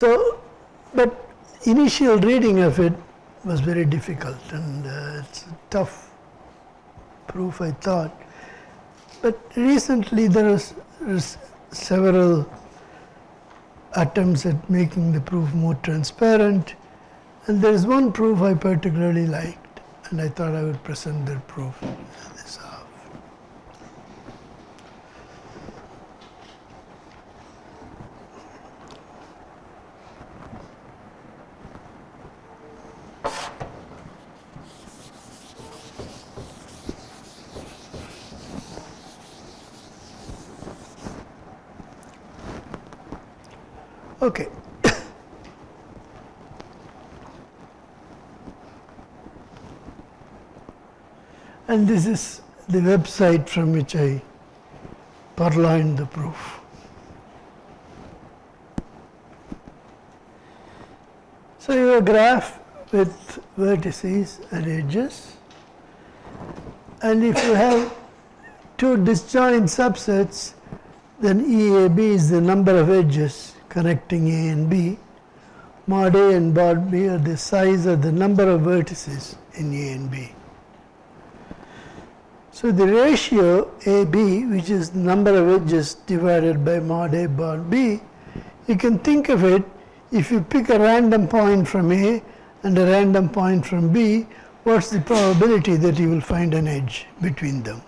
So, but initial reading of it was very difficult, and it's a tough proof, I thought. But recently there was several attempts at making the proof more transparent, and there is one proof I particularly liked, and I thought I would present that proof this half. Okay. And this is the website from which I purloined the proof. So you have a graph with vertices and edges, and if you have two disjoint subsets, then EAB is the number of edges connecting A and B. Mod A and mod B are the size of the number of vertices in A and B. So the ratio AB, which is the number of edges divided by mod A mod B, you can think of it, if you pick a random point from A and a random point from B, what's the probability that you will find an edge between them?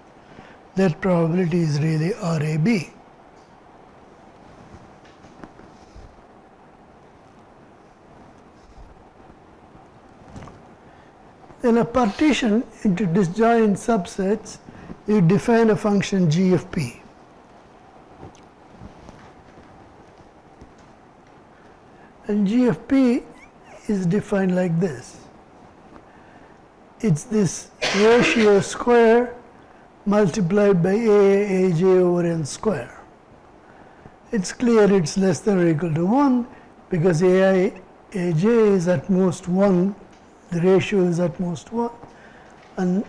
That probability is really RAB. In a partition into disjoint subsets, you define a function g of p. And g of p is defined like this. It's this ratio square multiplied by aj over n square. It's clear it's less than or equal to 1 because aj is at most 1. The ratio is at most 1, and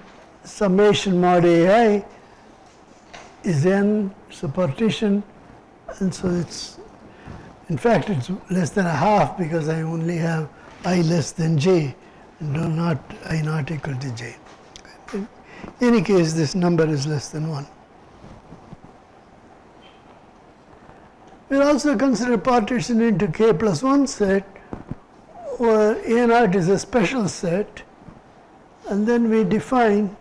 summation mod ai is n, it's a partition, and so it's, in fact, it's less than a half because I only have I less than j and not I not equal to j. In any case, this number is less than 1. We'll also consider partition into k plus 1 set, where A naught is a special set, and then we define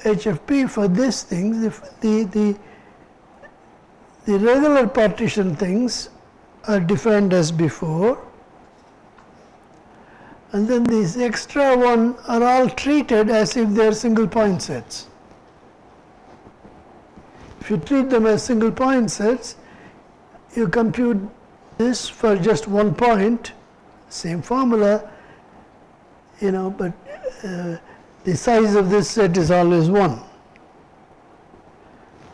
h of p for these things. If the regular partition things are defined as before, and then these extra one are all treated as if they are single point sets. If you treat them as single point sets, you compute this for just one point, same formula, but the size of this set is always 1.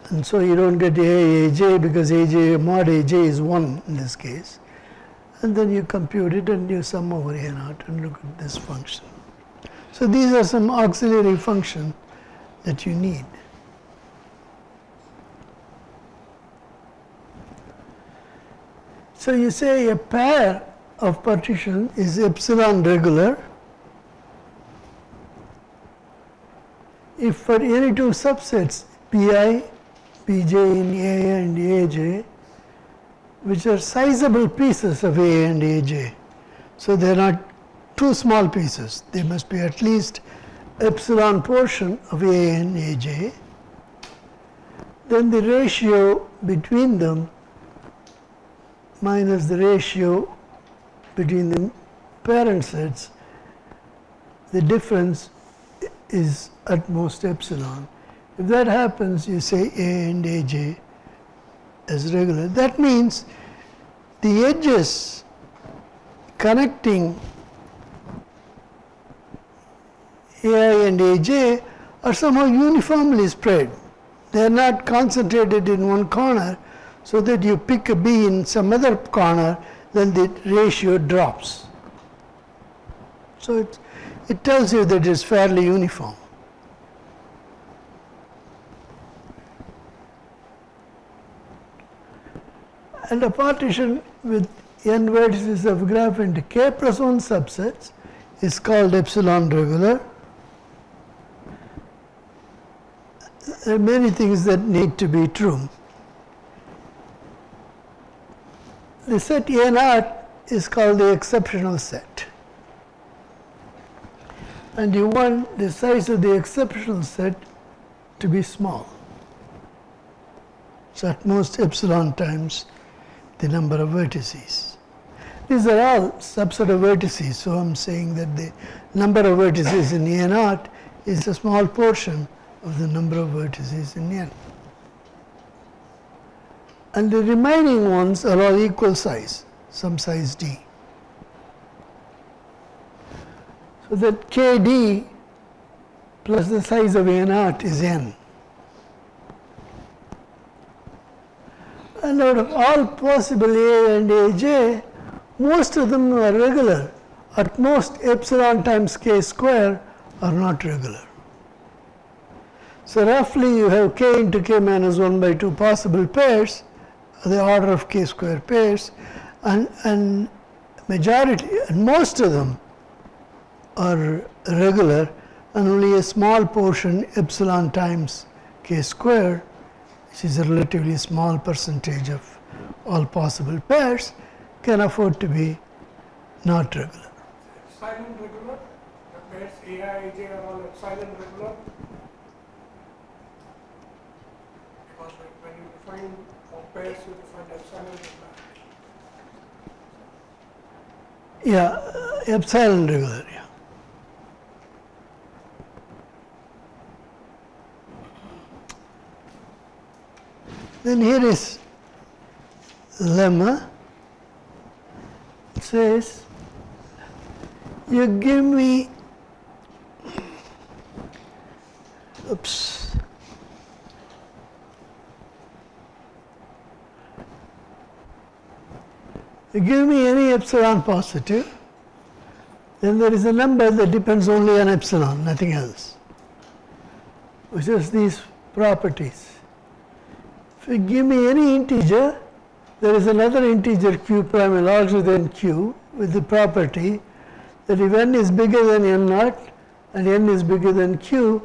And so you don't get aj because aj mod aj is 1 in this case. And then you compute it and you sum over a naught and look at this function. So these are some auxiliary functions that you need. So you say a pair of partition is epsilon regular if for any two subsets pi, pj in A and aj, which are sizable pieces of A and aj. So they are not too small pieces. They must be at least epsilon portion of A and aj. Then the ratio between them minus the ratio between the parent sets, the difference is at most epsilon. If that happens, you say A and aj as regular. That means the edges connecting AI and aj are somehow uniformly spread. They are not concentrated in one corner, so that you pick a B in some other corner, then the ratio drops. So it tells you that it's fairly uniform. and a partition with n vertices of graph into k plus 1 subsets is called epsilon regular. There are many things that need to be true. The set A naught is called the exceptional set. And you want the size of the exceptional set to be small. So at most epsilon times the number of vertices. These are all subset of vertices, so I'm saying that the number of vertices in A naught is a small portion of the number of vertices in N. And the remaining ones are all equal size, some size d. So that kd plus the size of A naught is n. And out of all possible A and Aj, most of them are regular. At most epsilon times k square are not regular. So roughly you have k into k minus 1 by 2 possible pairs, the order of k square pairs, and majority, and most of them are regular, and only a small portion epsilon times k square, which is a relatively small percentage of all possible pairs, can afford to be not regular. Epsilon regular? The pairs Ai, Aj are all epsilon regular? Because when you define for pairs, you define epsilon regular. Yeah, epsilon regular, yeah. Then here is lemma. It says, you give me, oops, you give me any epsilon positive, then there is a number that depends only on epsilon, nothing else, which is these properties. If you give me any integer, there is another integer q prime larger than q with the property that if n is bigger than n naught and n is bigger than q,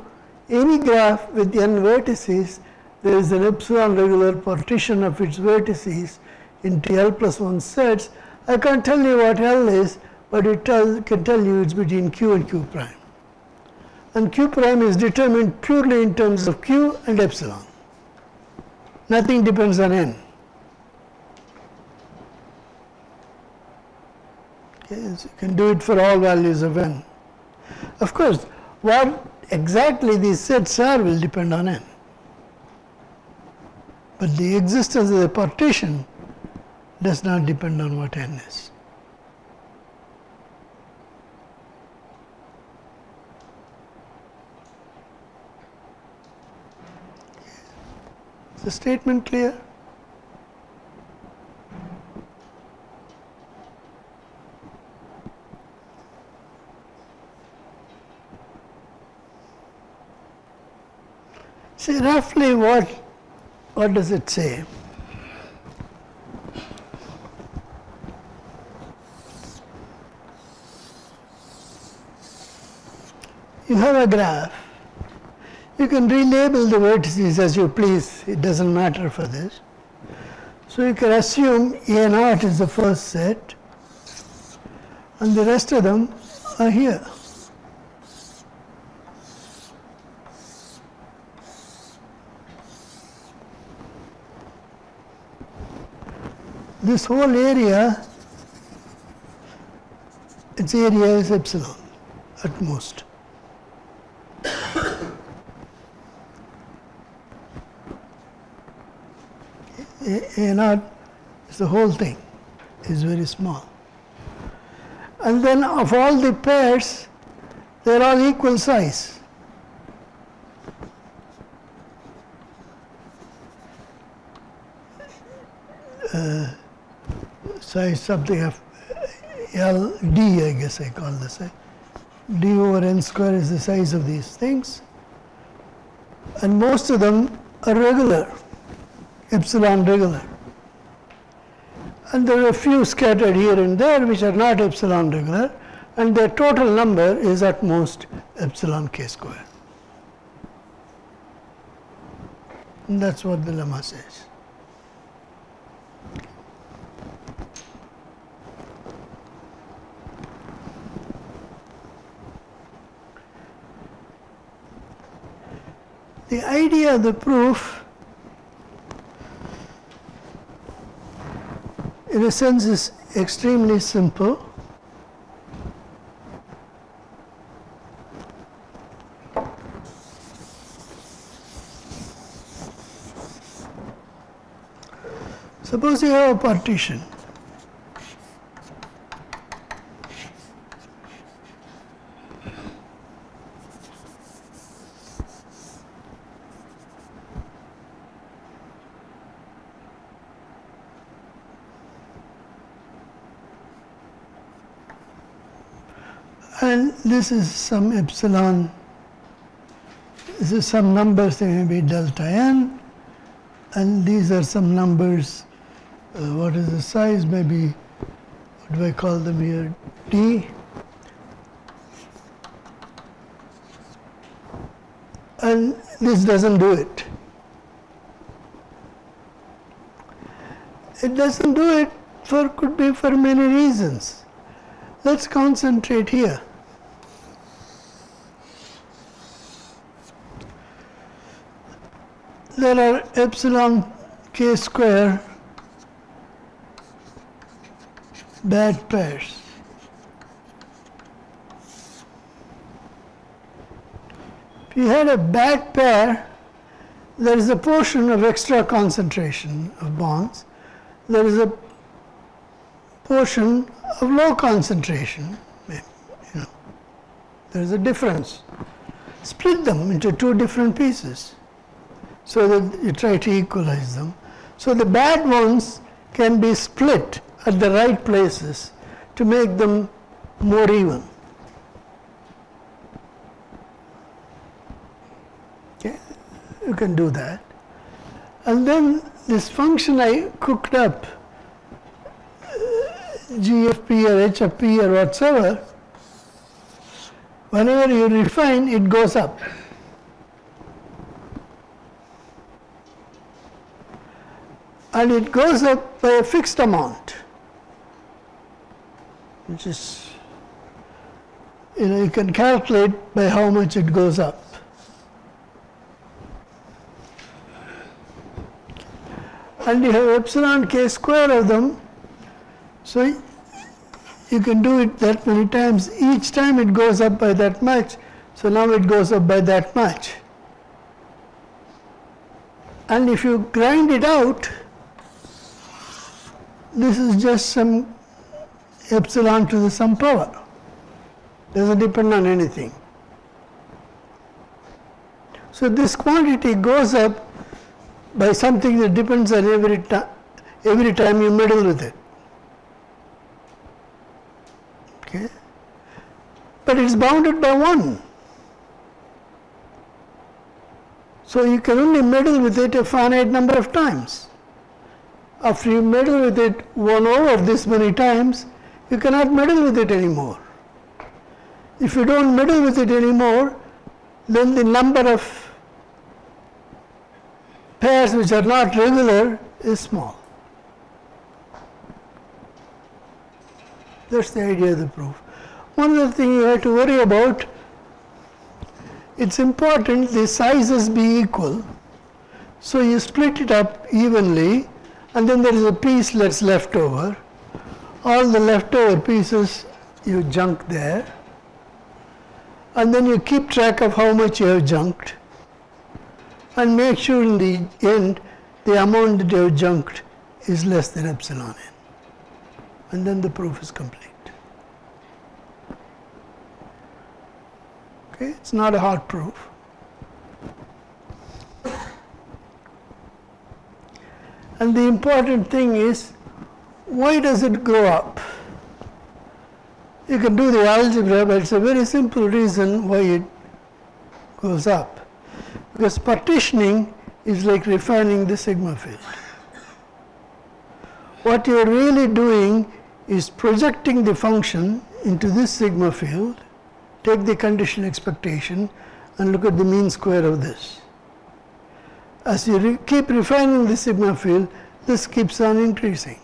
any graph with n vertices, there is an epsilon regular partition of its vertices into L plus 1 sets. I can't tell you what L is, but it can tell you it's between q and q prime. And q prime is determined purely in terms of q and epsilon. Nothing depends on n. Okay, so you can do it for all values of n. Of course, what exactly these sets are will depend on n. But the existence of the partition does not depend on what n is. Is the statement clear? See, roughly what does it say? You have a graph. You can relabel the vertices as you please, it doesn't matter for this. So you can assume A naught is the first set, and the rest of them are here. This whole area, its area is epsilon at most. A naught is the whole thing, is very small. And then of all the pairs, they are all equal size. Size something of LD, I guess I call this. D over n square is the size of these things. And most of them are regular, epsilon regular. and there are a few scattered here and there which are not epsilon regular, and their total number is at most epsilon k square. And that's what the lemma says. The idea of the proof, in a sense, is extremely simple. Suppose you have a partition. And this is some epsilon, this is some numbers, they may be delta n, and these are some numbers, what is the size, maybe, what do I call them here, d. And this doesn't do it. It doesn't do it could be for many reasons. Let's concentrate here. There are epsilon k square bad pairs. If you had a bad pair, there is a portion of extra concentration of bonds. There is a portion of low concentration. There is a difference. Split them into two different pieces so that you try to equalize them. So the bad ones can be split at the right places to make them more even. Okay, you can do that. And then this function I cooked up, GFP or HFP or whatsoever, whenever you refine, it goes up. And it goes up by a fixed amount, which is, you can calculate by how much it goes up. And you have epsilon k square of them, so you can do it that many times. Each time it goes up by that much, so now it goes up by that much. And if you grind it out, this is just some epsilon to the some power. Doesn't depend on anything. So this quantity goes up by something that depends on every time you meddle with it. Okay? But it's bounded by 1. So you can only meddle with it a finite number of times. After you meddle with it 1 over this many times, you cannot meddle with it anymore. If you don't meddle with it anymore, then the number of pairs which are not regular is small. That's the idea of the proof. One other thing you have to worry about, it's important the sizes be equal. So you split it up evenly, and then there is a piece that's left over. All the leftover pieces you junk there, and then you keep track of how much you have junked, and make sure in the end the amount that you have junked is less than epsilon n. And then the proof is complete. Okay, it's not a hard proof. And the important thing is, why does it go up? You can do the algebra, but it's a very simple reason why it goes up. Because partitioning is like refining the sigma field. what you're really doing is projecting the function into this sigma field, take the conditional expectation and look at the mean square of this. As you keep refining the sigma field, this keeps on increasing.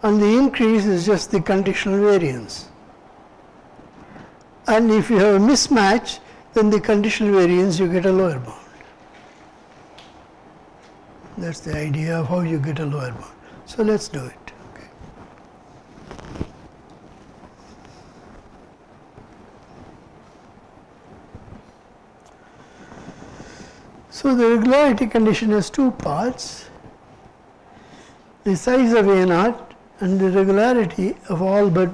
And the increase is just the conditional variance. And if you have a mismatch, then the conditional variance, you get a lower bound. That's the idea of how you get a lower bound. So let's do it. Okay. So the regularity condition has two parts: the size of A naught and the regularity of all but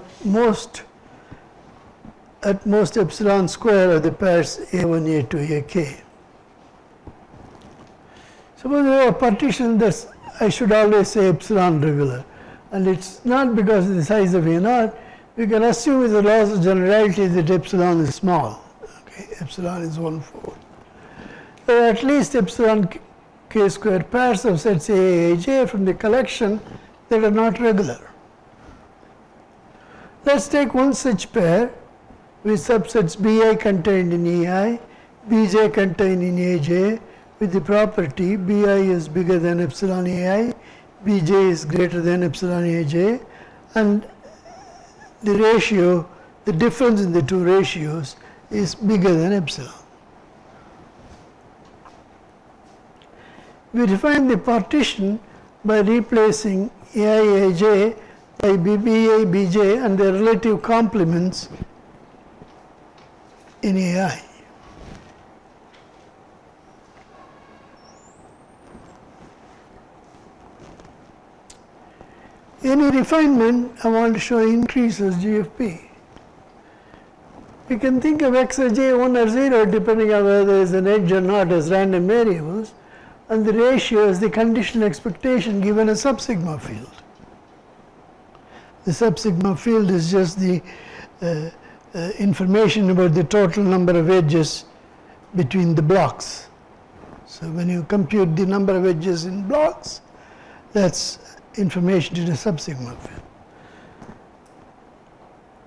at most epsilon square of the pairs A1, A2, AK. Suppose we have a partition that's, I should always say epsilon regular, and it's not because of the size of A naught. We can assume with the laws of generality that epsilon is small. Okay, epsilon is 1/4. So at least epsilon k square pairs of sets A, Aj from the collection that are not regular. Let's take one such pair with subsets Bi contained in Ei, Bj contained in Aj, with the property Bi is bigger than epsilon Ai, Bj is greater than epsilon Aj, and the ratio, the difference in the two ratios is bigger than epsilon. We define the partition by replacing Ai, Aj by Bi, Bj and their relative complements in Ai. Any refinement, I want to show increases GFP. We can think of Xij 1 or 0 depending on whether there is an edge or not as random variables, and the ratio is the conditional expectation given a subsigma field. The subsigma field is just the information about the total number of edges between the blocks. So when you compute the number of edges in blocks, that's information to the subsigma field.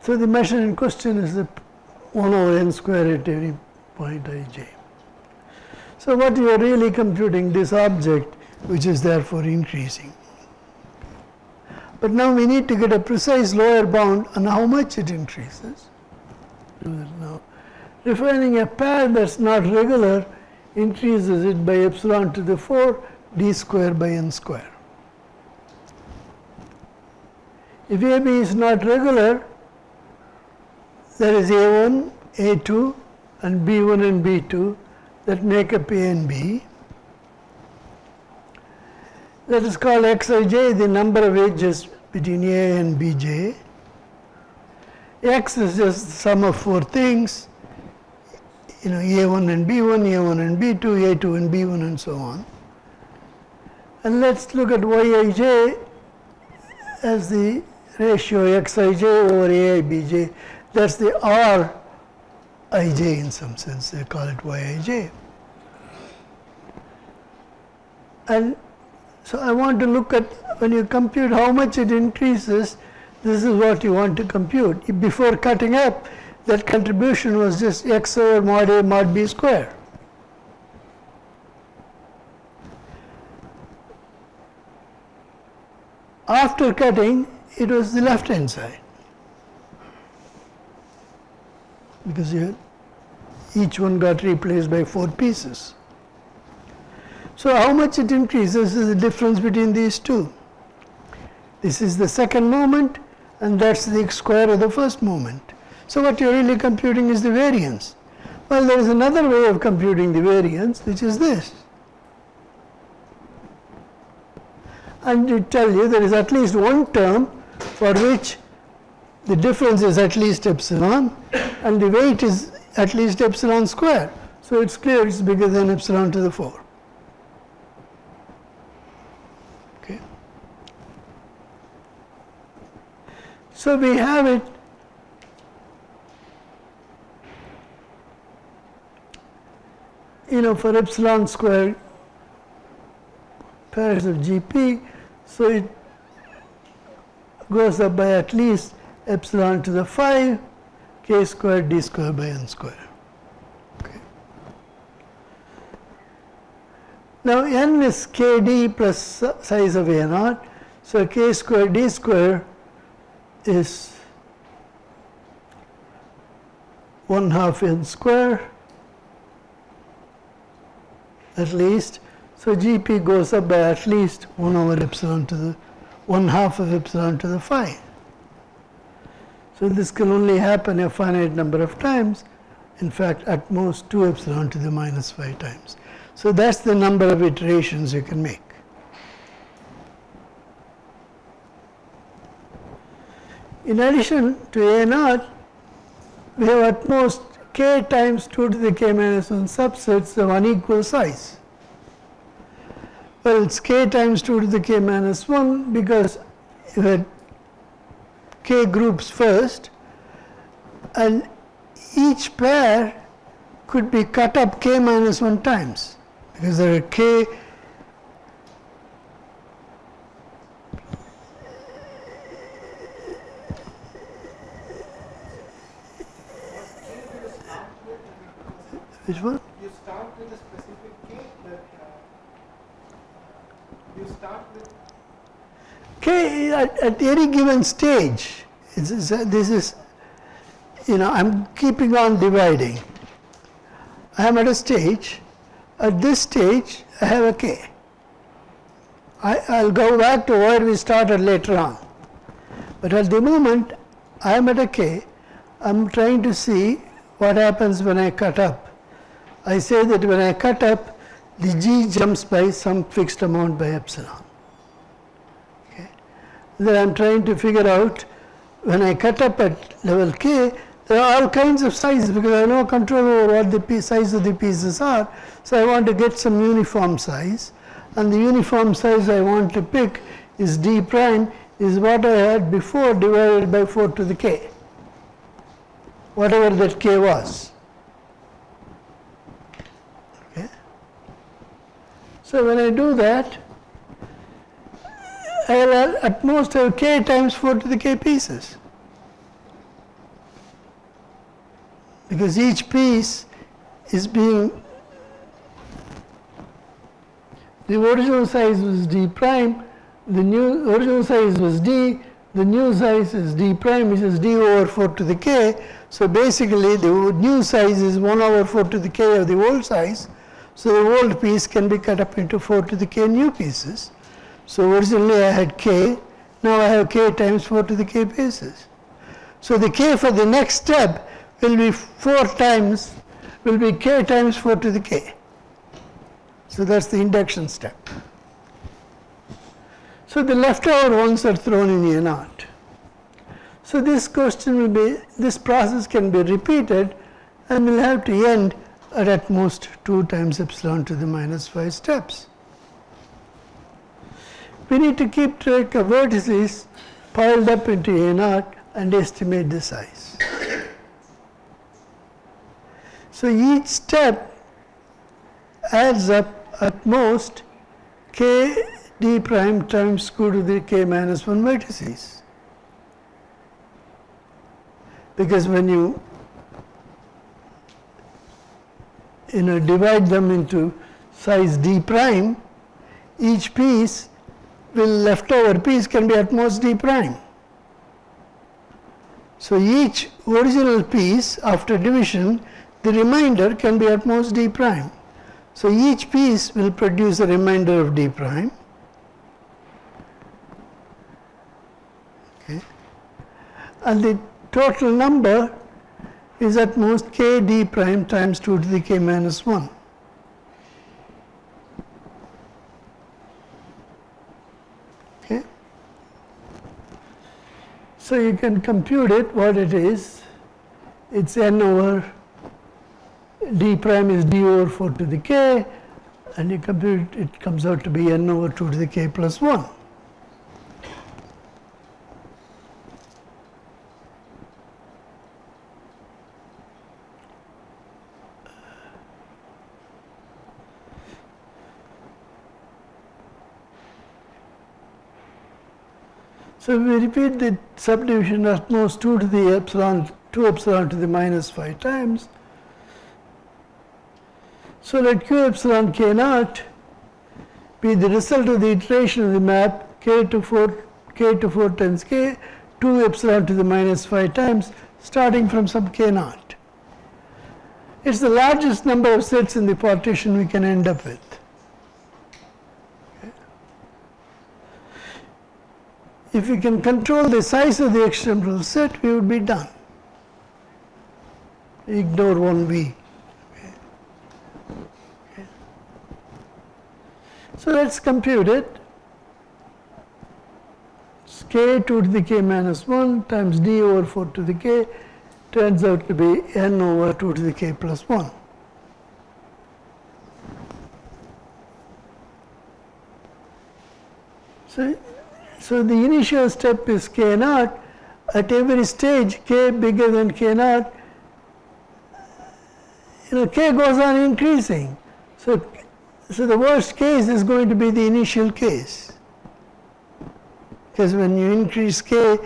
So the measure in question is the 1 over n square at every point ij. So what you are really computing, this object, which is therefore increasing. But now we need to get a precise lower bound on how much it increases. Now, refining a pair that's not regular increases it by epsilon to the 4 d square by n square. If AB is not regular, there is A1, A2 and B1 and B2 that make up A and B. Let us call Xij the number of edges between A and Bj. X is just the sum of 4 things, A1 and B1, A1 and B2, A2 and B1 and so on. And let's look at Yij as the ratio Xij over Ai Bj. That's the Rij in some sense, they call it Yij. And so I want to look at, when you compute how much it increases, this is what you want to compute. Before cutting up, that contribution was just x over mod A mod B square. After cutting, it was the left hand side, because each one got replaced by 4 pieces. So how much it increases is the difference between these two. This is the second moment, and that's the square of the first moment. So what you're really computing is the variance. Well, there is another way of computing the variance, which is this. And it tells you there is at least one term for which the difference is at least epsilon, and the weight is at least epsilon square. So it's clear it's bigger than epsilon to the 4. Okay. So we have it for epsilon square pairs of GP, So it goes up by at least epsilon to the 5 k squared d squared by n squared. Okay. Now n is kd plus size of a naught, so k squared d squared is 1/2 n square at least. So Gp goes up by at least 1/epsilon to the 1/2 of epsilon to the 5. So this can only happen a finite number of times, in fact at most 2 epsilon to the minus 5 times. So that's the number of iterations you can make. In addition to a naught, we have at most k times 2 to the k minus 1 subsets of unequal size. Well, it's k times 2 to the k minus 1 because you had k groups first, and each pair could be cut up k minus 1 times because there are k which one? You start with a specific k that you start with k at any given stage. This is, I'm keeping on dividing. I am at a stage. At this stage, I have a k. I'll go back to where we started later on. But at the moment, I am at a k. I'm trying to see what happens when I cut up. I say that when I cut up, the g jumps by some fixed amount by epsilon. Okay. Then I'm trying to figure out when I cut up at level k, there are all kinds of sizes because I have no control over what the size of the pieces are. So I want to get some uniform size, and the uniform size I want to pick is d prime, is what I had before divided by 4 to the k, whatever that k was. Okay. So when I do that, I'll at most have k times 4 to the k pieces, because each piece is being, the original size was d prime, the new original size was d, the new size is d prime, which is d over 4 to the k. So basically the new size is 1/4 to the k of the old size. So the old piece can be cut up into 4 to the k new pieces. So originally I had k, now I have k times 4 to the k pieces. So the k for the next step will be k times 4 to the k. So that's the induction step. So the leftover ones are thrown in a naught. So this process can be repeated and will have to end at most 2 times epsilon to the minus 5 steps. We need to keep track of vertices piled up into a naught and estimate the size. So each step adds up at most k d prime times q to the k minus 1 vertices. Because when you divide them into size d prime, each piece leftover piece can be at most d prime. So each original piece after division, the remainder can be at most d prime. So each piece will produce a remainder of d prime. Okay. And the total number is at most k d prime times 2 to the k minus 1. Okay. So you can compute it, what it is. It's n over d prime is d over 4 to the k, and you compute it comes out to be n over 2 to the k plus 1. So we repeat the subdivision at most 2 to the epsilon, 2 epsilon to the minus 5 times. So let q epsilon k naught be the result of the iteration of the map k to 4 times k, 2 epsilon to the minus 5 times, starting from some k naught. It's the largest number of sets in the partition we can end up with. If we can control the size of the extemporal set, we would be done. Ignore 1b. Okay. So let's compute it. It's k 2 to the k minus 1 times d over 4 to the k turns out to be n over 2 to the k plus 1. So the initial step is k naught. At every stage, k bigger than k naught, k goes on increasing. So the worst case is going to be the initial case. Because when you increase k,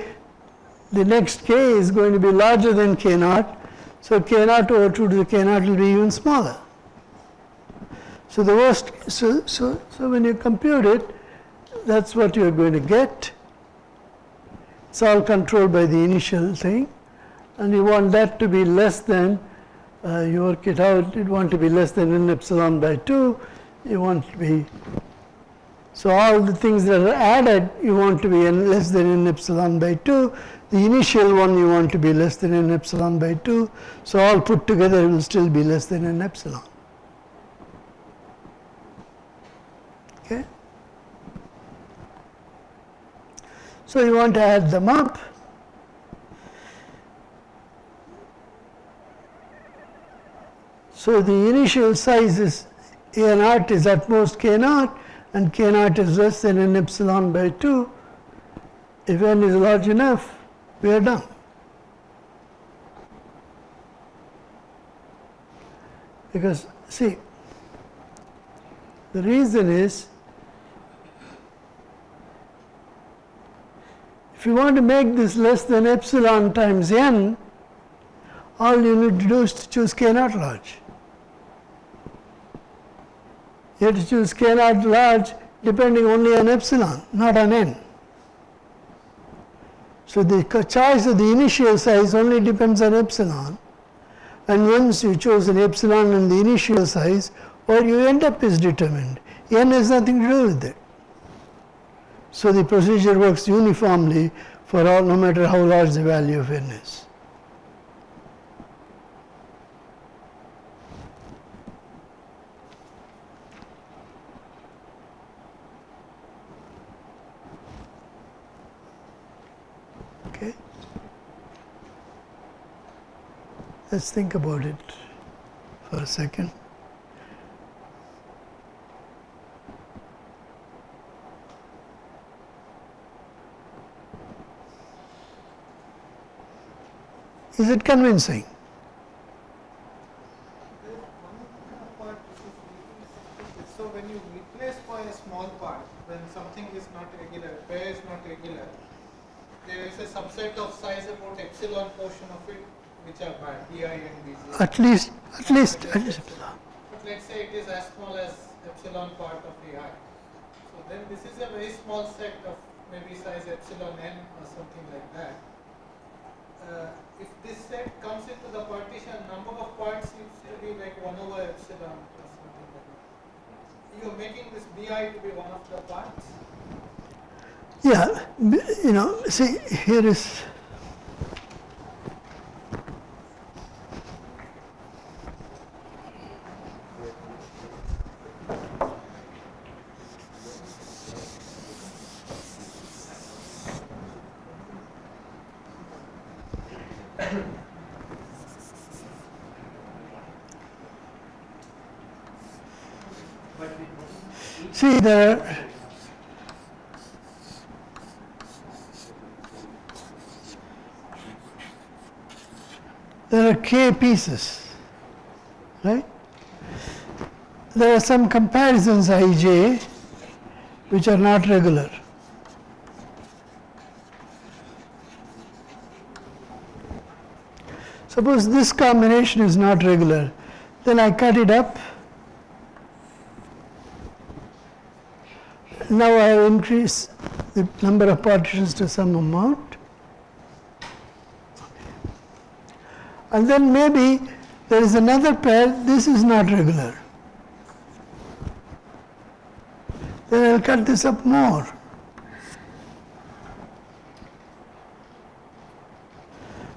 the next k is going to be larger than k naught. So k naught over 2 to the k naught will be even smaller. So the worst, so when you compute it, that's what you're going to get. It's all controlled by the initial thing, and you want that to be less than, you work it out, you want to be less than n epsilon by 2, you want to be, so all the things that are added, you want to be less than n epsilon by 2, the initial one you want to be less than n epsilon by 2, so all put together will still be less than n epsilon. Okay? So you want to add them up. So the initial size is A naught is at most k naught, and k naught is less than n epsilon by 2. If n is large enough, we are done. Because see, the reason is, if you want to make this less than epsilon times n, all you need to do is to choose k naught large. You have to choose k naught large depending only on epsilon, not on n. So the choice of the initial size only depends on epsilon, and once you choose an epsilon and the initial size, where you end up is determined. N has nothing to do with it. So the procedure works uniformly for all, no matter how large the value of n is. Okay? Let's think about it for a second. Is it convincing? So when you replace by a small part, when something is not regular, pair is not regular, there is a subset of size about epsilon portion of it which are bad, BI and BC. At least epsilon. But let's say it is as small as epsilon part of AI. So then this is a very small set of maybe size epsilon n or something like that. If this set comes into the partition, number of parts seems to be like 1 over epsilon or something like that. You are making this BI to be one of the parts? Yeah, see, here is, see, there are k pieces, right? There are some comparisons ij which are not regular. Suppose this combination is not regular, then I cut it up. Now I increase the number of partitions to some amount. And then maybe there is another pair, this is not regular. Then I'll cut this up more.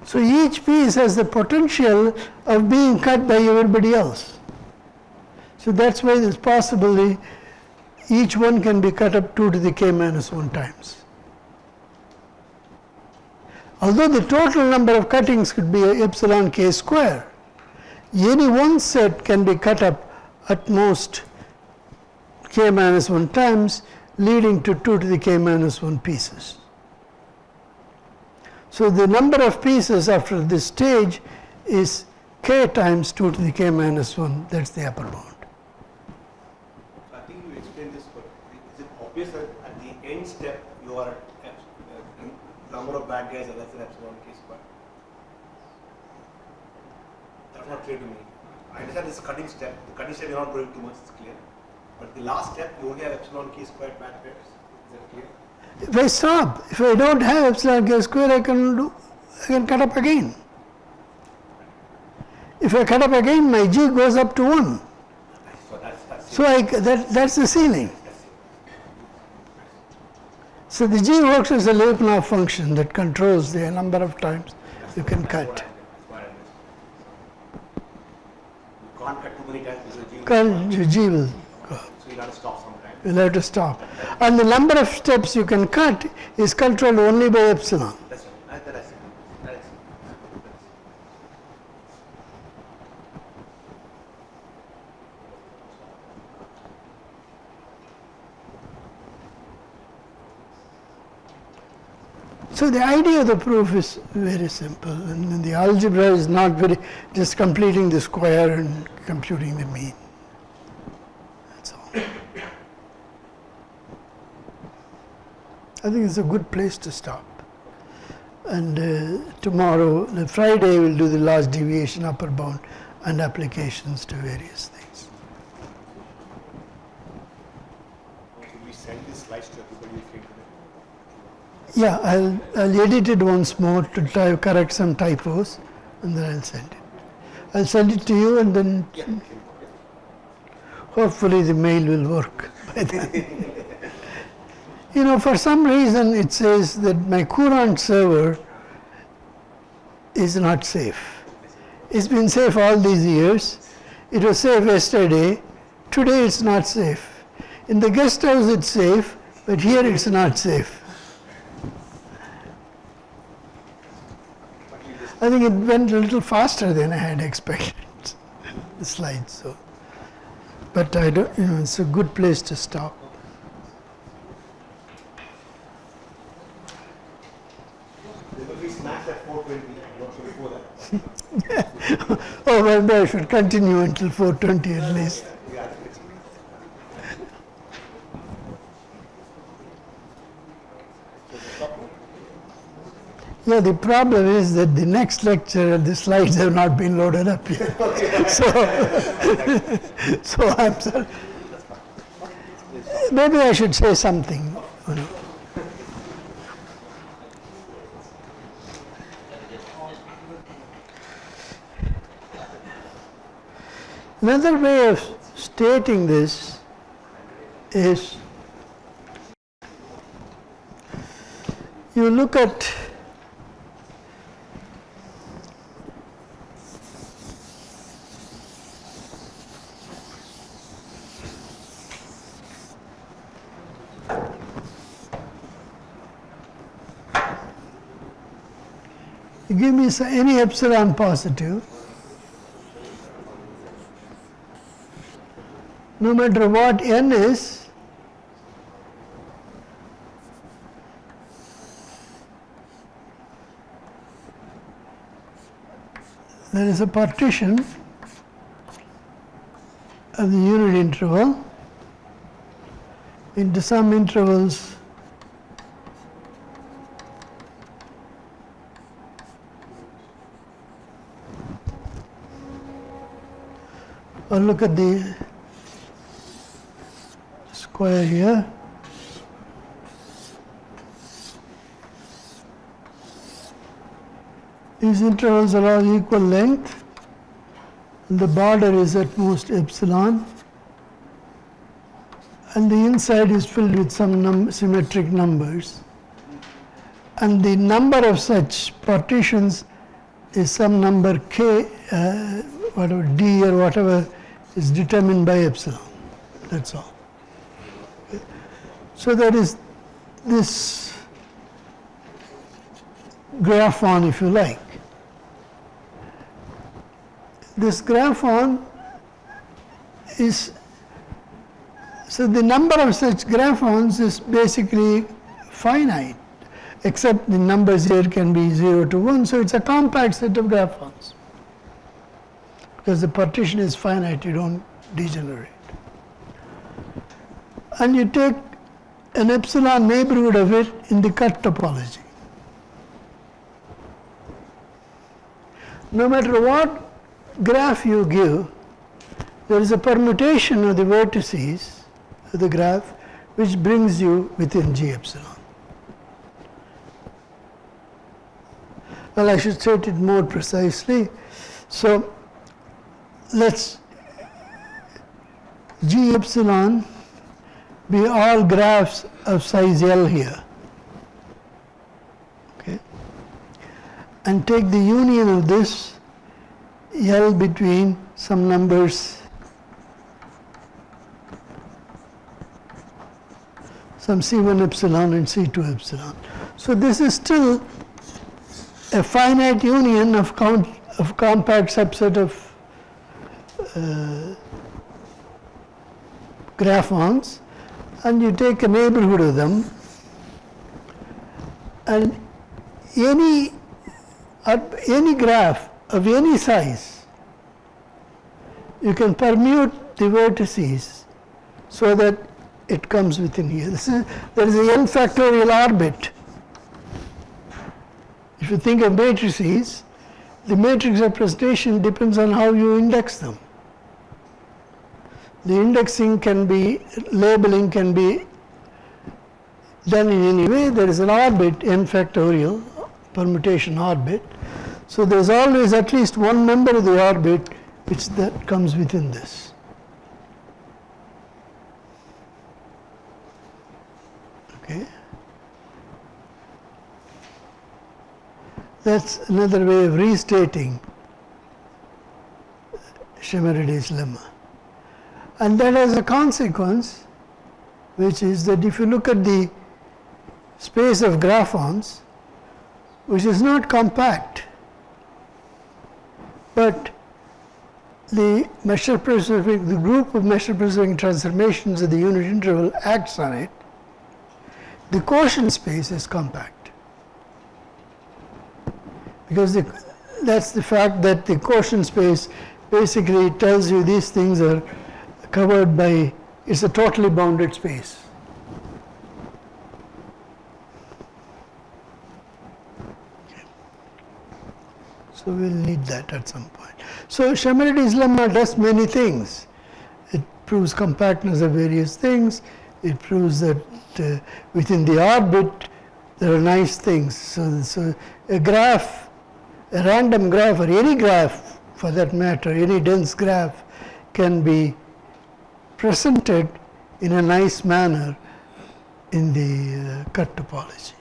So each piece has the potential of being cut by everybody else. So that's why there's possibly each one can be cut up 2 to the k minus 1 times. Although the total number of cuttings could be epsilon k square, any one set can be cut up at most k minus 1 times, leading to 2 to the k minus 1 pieces. So the number of pieces after this stage is k times 2 to the k minus 1, that's the upper bound. I think you explained this, but is it obvious that at the end step you are at number of bad guys are less than epsilon k square? That's not clear to me. I understand this cutting step. The cutting step you're not going too much, it's clear. But the last step you only have epsilon k squared bad pairs. Is that clear? If I stop, if I don't have epsilon k square, I can cut up again. If I cut up again, my g goes up to 1. So that's the ceiling. So the g works as a Lyapunov function that controls the number of times you can cut. You can't cut too many times because G will go up. so you'll have to stop sometime. You'll have to stop. And the number of steps you can cut is controlled only by epsilon. That's right. That I see. That I see. So the idea of the proof is very simple, and the algebra is not very, just completing the square and computing the mean. That's all. I think it's a good place to stop. And tomorrow, Friday, we'll do the large deviation upper bound and applications to various things. Should we send these slides to everybody who came today? Yeah, I'll edit it once more to correct some typos, and then I'll send it. I'll send it to you, and then hopefully the mail will work by then. You know, for some reason it says that my Courant server is not safe. It's been safe all these years. It was safe yesterday. Today it's not safe. In the guest house it's safe, but here it's not safe. I think it went a little faster than I had expected, the slides. So, but I don't, you know, it's a good place to stop. There will be snacks at 4:20. Not sure before that. Oh, well, I should continue until 4:20 at least. Yeah, the problem is that the next lecture, the slides have not been loaded up yet. So I'm sorry. Maybe I should say something. You know. Another way of stating this is you look at give me any epsilon positive, no matter what n is, there is a partition of the unit interval into some intervals or look at the square here. These intervals are all equal length, and the border is at most epsilon, and the inside is filled with some symmetric numbers, and the number of such partitions is some number k, whatever d or whatever is determined by epsilon. That's all. Okay. So that is this graphon, if you like. This graphon is, so the number of such graphons is basically finite, except the numbers here can be 0 to 1, so it's a compact set of graphons. Because the partition is finite, you don't degenerate. And you take an epsilon neighborhood of it in the cut topology. No matter what graph you give, there is a permutation of the vertices of the graph which brings you within G epsilon. Well, I should state it more precisely. So let's G epsilon be all graphs of size L here. Okay. And take the union of this L between some numbers, some C1 epsilon and C2 epsilon. So this is still a finite union of compact subset of graphons, and you take a neighborhood of them, and any graph of any size, you can permute the vertices so that it comes within here. There is a n factorial orbit. If you think of matrices, the matrix representation depends on how you index them. The indexing can be, labeling can be done in any way. There is an orbit, n factorial, permutation orbit. So there's always at least one member of the orbit which that comes within this. Okay. That's another way of restating Chemeride's lemma. And that has a consequence, which is that if you look at the space of graphons, which is not compact, but the the group of measure preserving transformations of the unit interval acts on it, the quotient space is compact. Because that's the fact that the quotient space basically tells you these things are covered by, it's a totally bounded space. Okay. So we'll need that at some point. So Chemeride's lemma does many things. It proves compactness of various things. It proves that within the orbit there are nice things. So a graph, a random graph, or any graph for that matter, any dense graph can be presented in a nice manner in the cut topology.